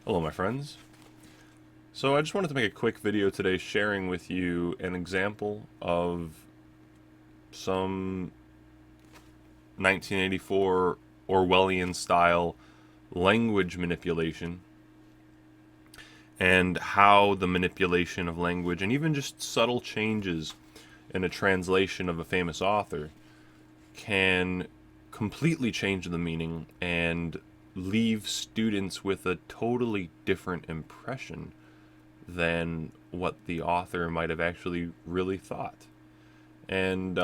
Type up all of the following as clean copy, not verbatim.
Hello, my friends. So I just wanted to make a quick video today sharing with you an example of some 1984 Orwellian style language manipulation and how the manipulation of language and even just subtle changes in a translation of a famous author can completely change the meaning and leave students with a totally different impression than what the author might have actually really thought. And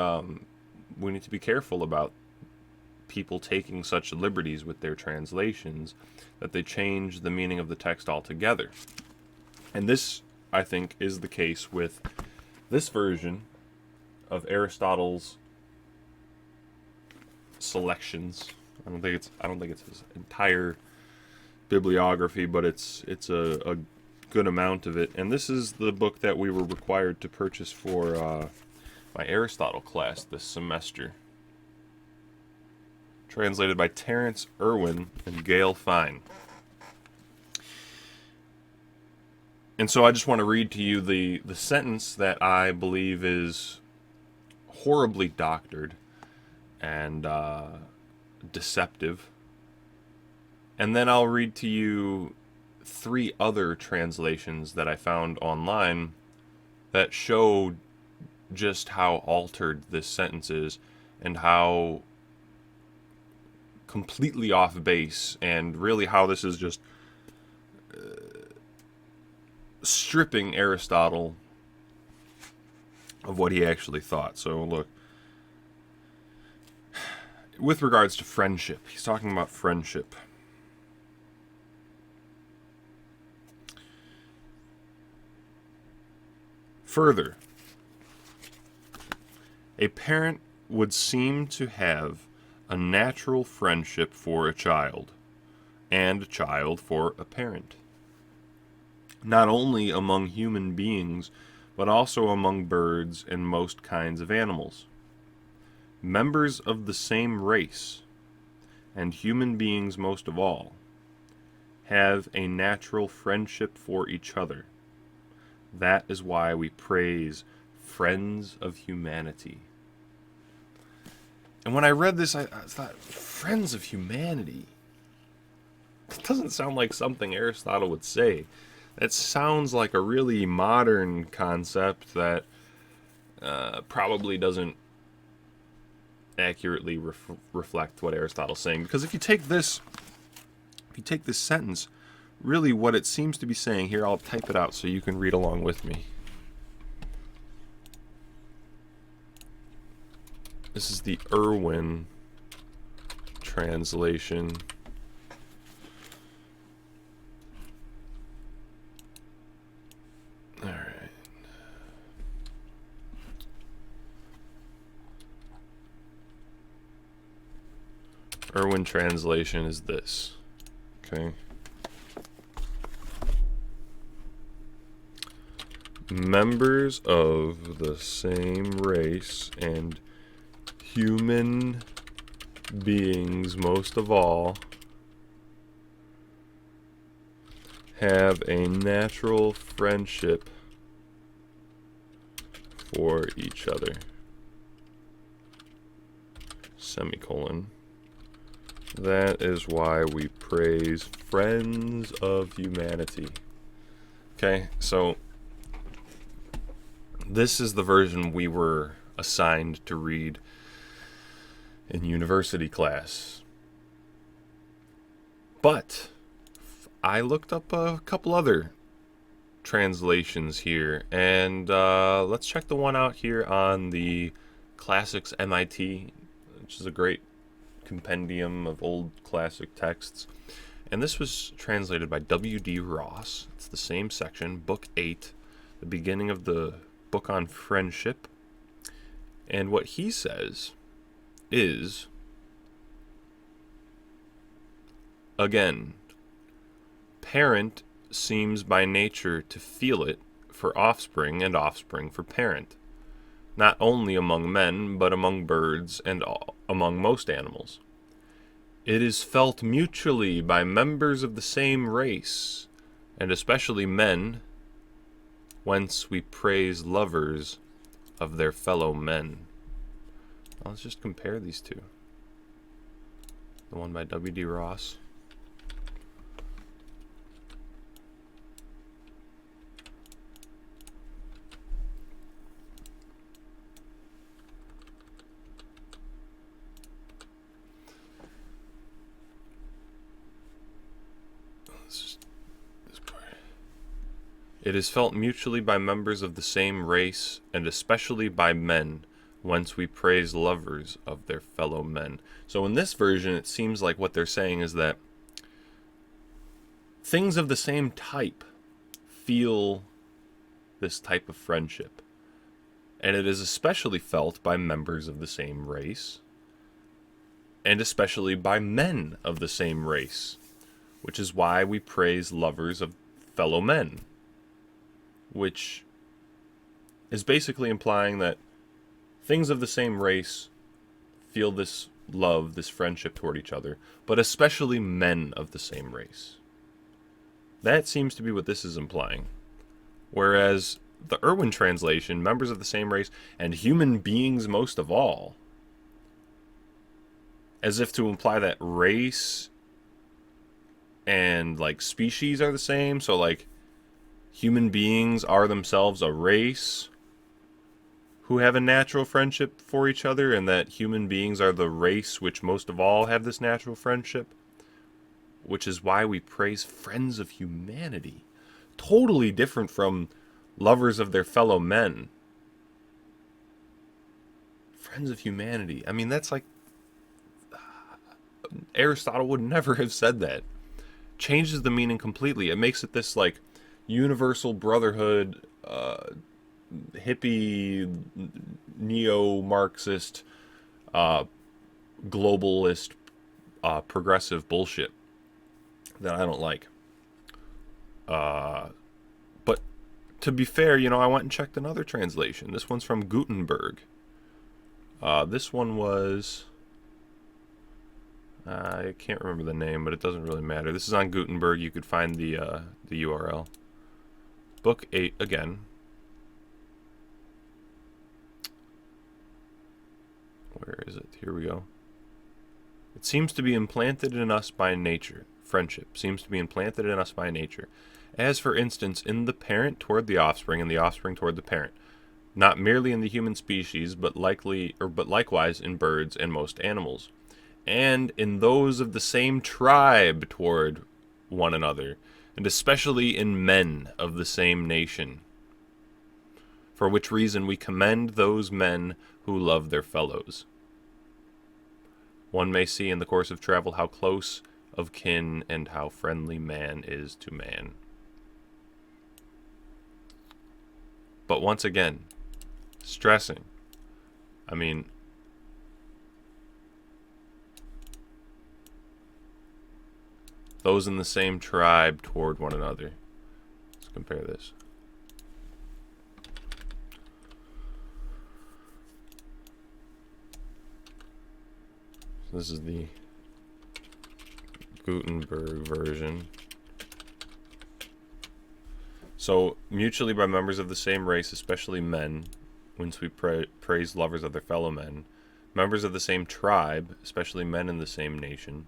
we need to be careful about people taking such liberties with their translations that they change the meaning of the text altogether. And this, I think, is the case with this version of Aristotle's selections. I don't think it's his entire bibliography, but it's a good amount of it. And this is the book that we were required to purchase for my Aristotle class this semester. Translated by Terence Irwin and Gail Fine. And so I just want to read to you the sentence that I believe is horribly doctored and deceptive. And then I'll read to you 3 other translations that I found online that show just how altered this sentence is and how completely off base, and really how this is just stripping Aristotle of what he actually thought. So look, with regards to friendship, he's talking about friendship. Further, a parent would seem to have a natural friendship for a child, and a child for a parent, not only among human beings, but also among birds and most kinds of animals. Members of the same race, and human beings most of all, have a natural friendship for each other. That is why we praise friends of humanity. And when I read this, I thought, friends of humanity? It doesn't sound like something Aristotle would say. That sounds like a really modern concept that probably doesn't accurately reflect what Aristotle's saying. Because if you take this sentence, really what it seems to be saying here, I'll type it out so you can read along with me. This is the Irwin translation. All right. Irwin translation is this. Okay. Members of the same race and human beings, most of all, have a natural friendship for each other. Semicolon. That is why we praise friends of humanity. Okay, so this is the version we were assigned to read in university class. But I looked up a couple other translations here, and let's check the one out here on the Classics MIT, which is a great compendium of old classic texts. And this was translated by W.D. Ross. It's the same section, Book 8, the beginning of the book on friendship. And what he says is, again, parent seems by nature to feel it for offspring and offspring for parent, not only among men, but among birds and among most animals. It is felt mutually by members of the same race, and especially men, whence we praise lovers of their fellow men. Now let's just compare these two. The one by W.D. Ross. It is felt mutually by members of the same race, and especially by men, whence we praise lovers of their fellow men. So in this version, it seems like what they're saying is that things of the same type feel this type of friendship. And it is especially felt by members of the same race, and especially by men of the same race, which is why we praise lovers of fellow men. Which is basically implying that things of the same race feel this love, this friendship toward each other, but especially men of the same race. That seems to be what this is implying. Whereas the Irwin translation, members of the same race, and human beings most of all, as if to imply that race and like species are the same, so like human beings are themselves a race who have a natural friendship for each other, and that human beings are the race which most of all have this natural friendship, which is why we praise friends of humanity. Totally different from lovers of their fellow men. Friends of humanity. I mean, that's like... Aristotle would never have said that. Changes the meaning completely. It makes it this like universal brotherhood, hippie, neo-Marxist, globalist, progressive bullshit that I don't like. But to be fair, I went and checked another translation. This one's from Gutenberg. This one was... I can't remember the name, but it doesn't really matter. This is on Gutenberg. You could find the URL. Book 8 again. Where is it? Here we go. It seems to be implanted in us by nature. Friendship seems to be implanted in us by nature. As, for instance, in the parent toward the offspring and the offspring toward the parent. Not merely in the human species, but likewise in birds and most animals. And in those of the same tribe toward one another, and especially in men of the same nation. For which reason we commend those men who love their fellows. One may see in the course of travel how close of kin and how friendly man is to man. But once again, stressing, those in the same tribe toward one another. Let's compare this. So this is the Gutenberg version. So, mutually by members of the same race, especially men, whence we praise lovers of their fellow men, members of the same tribe, especially men in the same nation.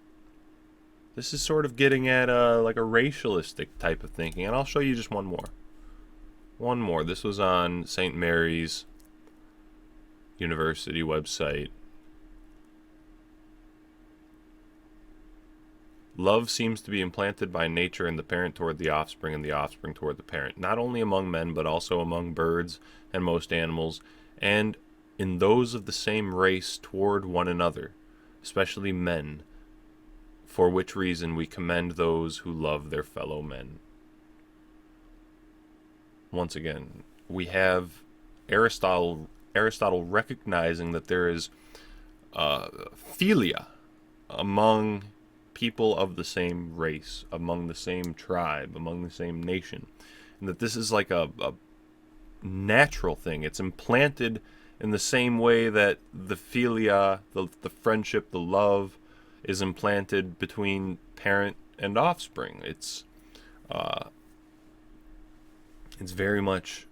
This is sort of getting at like a racialistic type of thinking, and I'll show you just one more. One more. This was on St. Mary's University website. Love seems to be implanted by nature in the parent toward the offspring and the offspring toward the parent, not only among men but also among birds and most animals, and in those of the same race toward one another, especially men, for which reason we commend those who love their fellow men. Once again, we have Aristotle recognizing that there is philia among people of the same race, among the same tribe, among the same nation, and that this is like a natural thing. It's implanted in the same way that the philia, the friendship, the love, is implanted between parent and offspring. It's It's very much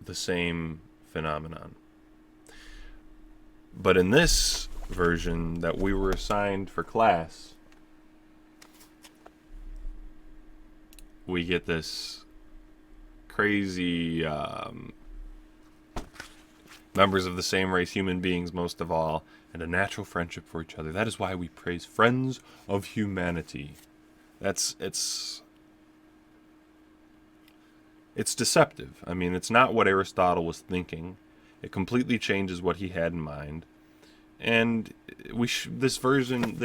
the same phenomenon. But in this version that we were assigned for class, we get this crazy members of the same race, human beings most of all, and a natural friendship for each other. That is why we praise friends of humanity. It's deceptive. I mean, it's not what Aristotle was thinking. It completely changes what he had in mind. And this version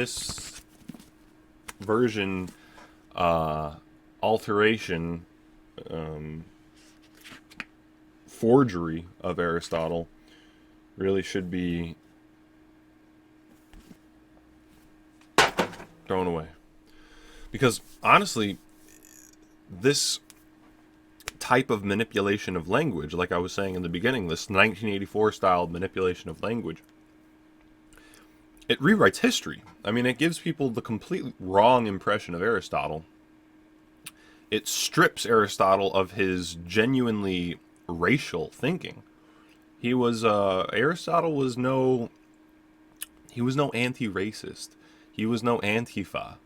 alteration, forgery of Aristotle really should be thrown away. Because honestly, this type of manipulation of language, like I was saying in the beginning, this 1984 style manipulation of language, it rewrites history. I mean, it gives people the completely wrong impression of Aristotle. It strips Aristotle of his genuinely racial thinking. Aristotle was no anti-racist. He was no Antifa.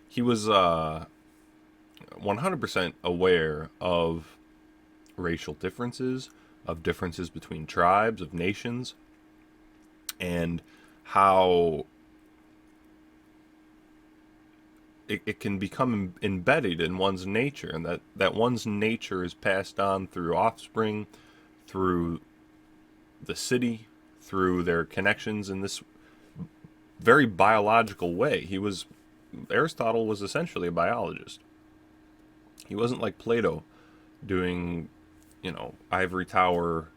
He was 100% aware of racial differences, of differences between tribes, of nations, and how it can become embedded in one's nature, and that one's nature is passed on through offspring, through the city, through their connections in this very biological way. Aristotle was essentially a biologist. He wasn't like Plato doing, ivory tower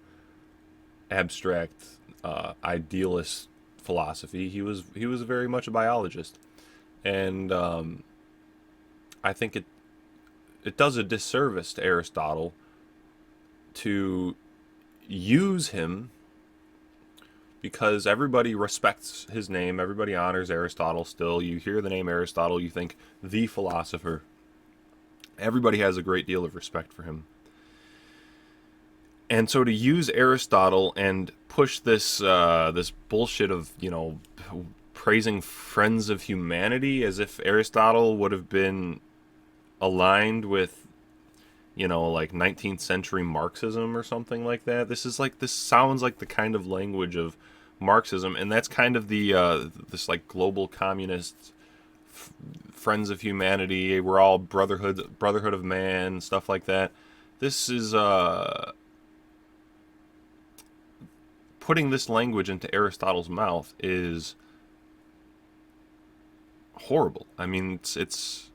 abstract idealist philosophy. He was very much a biologist, and I think it does a disservice to Aristotle to use him, because everybody respects his name, everybody honors Aristotle still. You hear the name Aristotle, you think the philosopher. Everybody has a great deal of respect for him. And so to use Aristotle and push this bullshit of, praising friends of humanity as if Aristotle would have been aligned with, like 19th century Marxism or something like that. This sounds like the kind of language of Marxism, and that's kind of the this like global communist friends of humanity. We're all brotherhood of man, stuff like that. This is putting this language into Aristotle's mouth is horrible. I mean, it's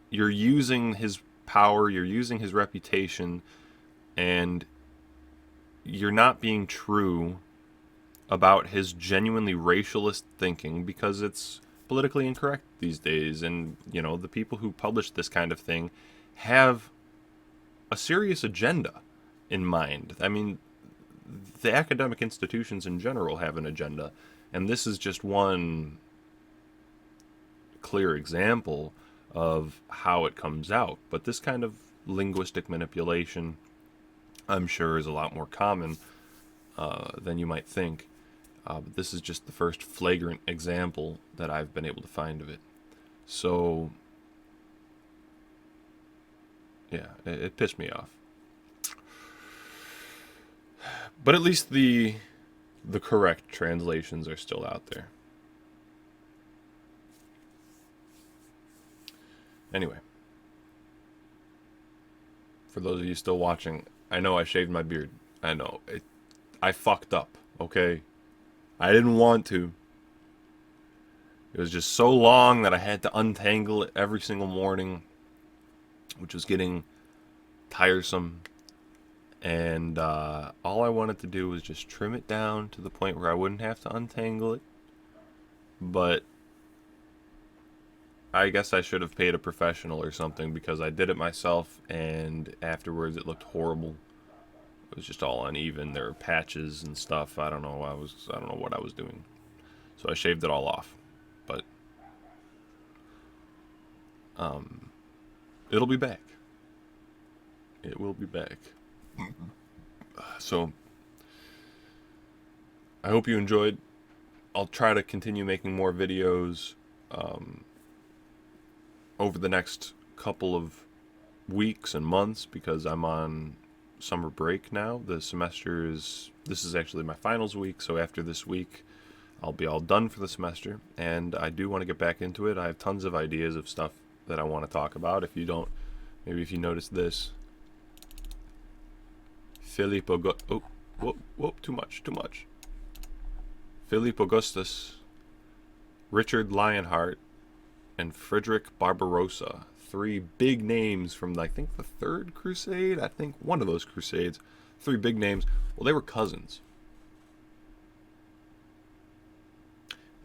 you're using his power, you're using his reputation, and you're not being true about his genuinely racialist thinking, because it's politically incorrect these days. And, the people who publish this kind of thing have a serious agenda in mind. I mean, the academic institutions in general have an agenda, and this is just one clear example of how it comes out. But this kind of linguistic manipulation, I'm sure, is a lot more common than you might think. But this is just the first flagrant example that I've been able to find of it. So, yeah, it pissed me off. But at least the correct translations are still out there. Anyway, for those of you still watching, I know I shaved my beard. I know. I fucked up, okay? I didn't want to. It was just so long that I had to untangle it every single morning, which was getting tiresome. And all I wanted to do was just trim it down to the point where I wouldn't have to untangle it. But I guess I should have paid a professional or something, because I did it myself, and afterwards it looked horrible. It was just all uneven. There were patches and stuff. I don't know. I don't know what I was doing. So I shaved it all off. But it'll be back. It will be back. So, I hope you enjoyed. I'll try to continue making more videos over the next couple of weeks and months because I'm on summer break now. This is actually my finals week, so after this week I'll be all done for the semester, and I do want to get back into it. I have tons of ideas of stuff that I want to talk about. If you noticed this, Philip Augustus. Oh, whoop, too much. Philip Augustus, Richard Lionheart, and Frederick Barbarossa. 3 big names from, I think, the Third Crusade. I think one of those crusades. 3 big names. Well, they were cousins.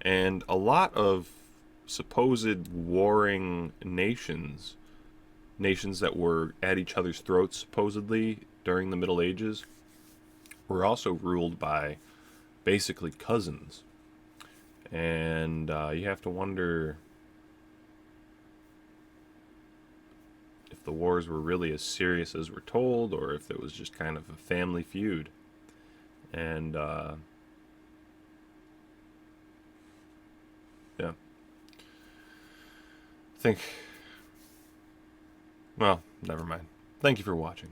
And a lot of supposed warring nations that were at each other's throats, supposedly, during the Middle Ages, were also ruled by basically cousins. And you have to wonder if the wars were really as serious as we're told, or if it was just kind of a family feud. And yeah, I think, well, never mind. Thank you for watching.